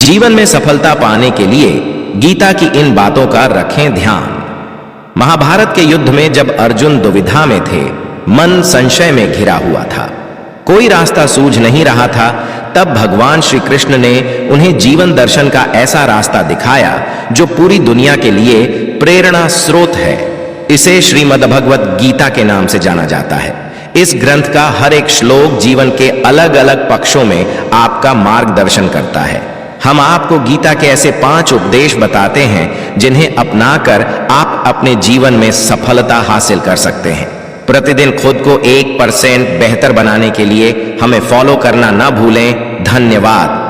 जीवन में सफलता पाने के लिए गीता की इन बातों का रखें ध्यान। महाभारत के युद्ध में जब अर्जुन दुविधा में थे, मन संशय में घिरा हुआ था, कोई रास्ता सूझ नहीं रहा था, तब भगवान श्री कृष्ण ने उन्हें जीवन दर्शन का ऐसा रास्ता दिखाया जो पूरी दुनिया के लिए प्रेरणा स्रोत है। इसे श्रीमद्भगवत गीता के नाम से जाना जाता है। इस ग्रंथ का हर एक श्लोक जीवन के अलग अलग पक्षों में आपका मार्गदर्शन करता है। हम आपको गीता के ऐसे 5 उपदेश बताते हैं जिन्हें अपनाकर आप अपने जीवन में सफलता हासिल कर सकते हैं। प्रतिदिन खुद को 1% बेहतर बनाने के लिए हमें फॉलो करना ना भूलें। धन्यवाद।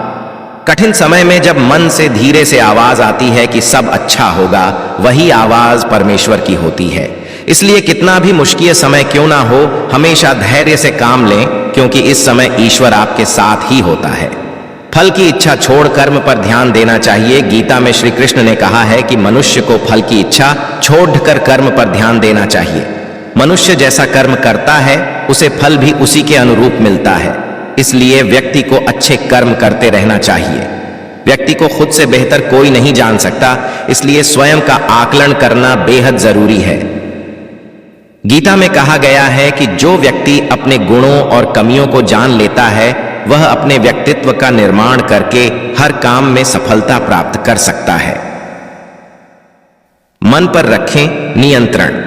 कठिन समय में जब मन से धीरे से आवाज आती है कि सब अच्छा होगा, वही आवाज परमेश्वर की होती है। इसलिए कितना भी मुश्किल समय क्यों ना हो, हमेशा धैर्य से काम लें, क्योंकि इस समय ईश्वर आपके साथ ही होता है। फल की इच्छा छोड़ कर्म पर ध्यान देना चाहिए। गीता में श्री कृष्ण ने कहा है कि मनुष्य को फल की इच्छा छोड़कर कर्म पर ध्यान देना चाहिए। मनुष्य जैसा कर्म करता है उसे फल भी उसी के अनुरूप मिलता है। इसलिए व्यक्ति को अच्छे कर्म करते रहना चाहिए। व्यक्ति को खुद से बेहतर कोई नहीं जान सकता, इसलिए स्वयं का आकलन करना बेहद जरूरी है। गीता में कहा गया है कि जो व्यक्ति अपने गुणों और कमियों को जान लेता है, वह अपने व्यक्तित्व का निर्माण करके हर काम में सफलता प्राप्त कर सकता है। मन पर रखें नियंत्रण।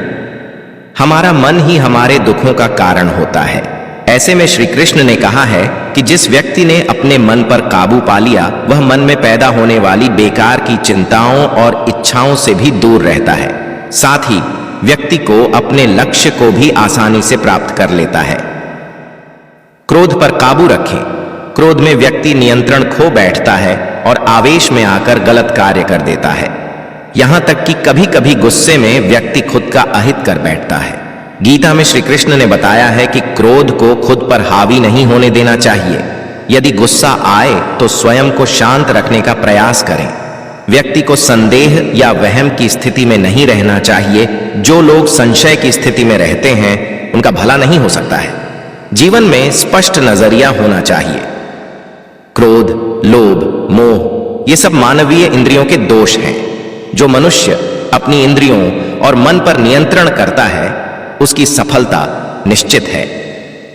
हमारा मन ही हमारे दुखों का कारण होता है। ऐसे में श्री कृष्ण ने कहा है कि जिस व्यक्ति ने अपने मन पर काबू पा लिया, वह मन में पैदा होने वाली बेकार की चिंताओं और इच्छाओं से भी दूर रहता है। साथ ही व्यक्ति को अपने लक्ष्य को भी आसानी से प्राप्त कर लेता है। क्रोध पर काबू रखें। क्रोध में व्यक्ति नियंत्रण खो बैठता है और आवेश में आकर गलत कार्य कर देता है। यहां तक कि कभी कभी गुस्से में व्यक्ति खुद का अहित कर बैठता है। गीता में श्री कृष्ण ने बताया है कि क्रोध को खुद पर हावी नहीं होने देना चाहिए। यदि गुस्सा आए तो स्वयं को शांत रखने का प्रयास करें। व्यक्ति को संदेह या वहम की स्थिति में नहीं रहना चाहिए। जो लोग संशय की स्थिति में रहते हैं, उनका भला नहीं हो सकता है। जीवन में स्पष्ट नजरिया होना चाहिए। क्रोध, लोभ, मोह ये सब मानवीय इंद्रियों के दोष हैं। जो मनुष्य अपनी इंद्रियों और मन पर नियंत्रण करता है, उसकी सफलता निश्चित है।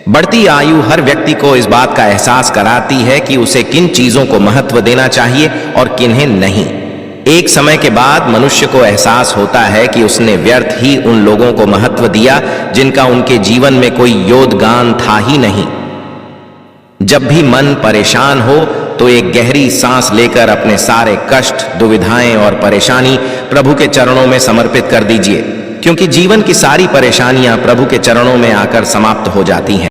बढ़ती आयु हर व्यक्ति को इस बात का एहसास कराती है कि उसे किन चीजों को महत्व देना चाहिए और किन्हें नहीं। एक समय के बाद मनुष्य को एहसास होता है कि उसने व्यर्थ ही उन लोगों को महत्व दिया जिनका उनके जीवन में कोई योगदान था ही नहीं। जब भी मन परेशान हो तो एक गहरी सांस लेकर अपने सारे कष्ट, दुविधाएं और परेशानी प्रभु के चरणों में समर्पित कर दीजिए, क्योंकि जीवन की सारी परेशानियां प्रभु के चरणों में आकर समाप्त हो जाती हैं।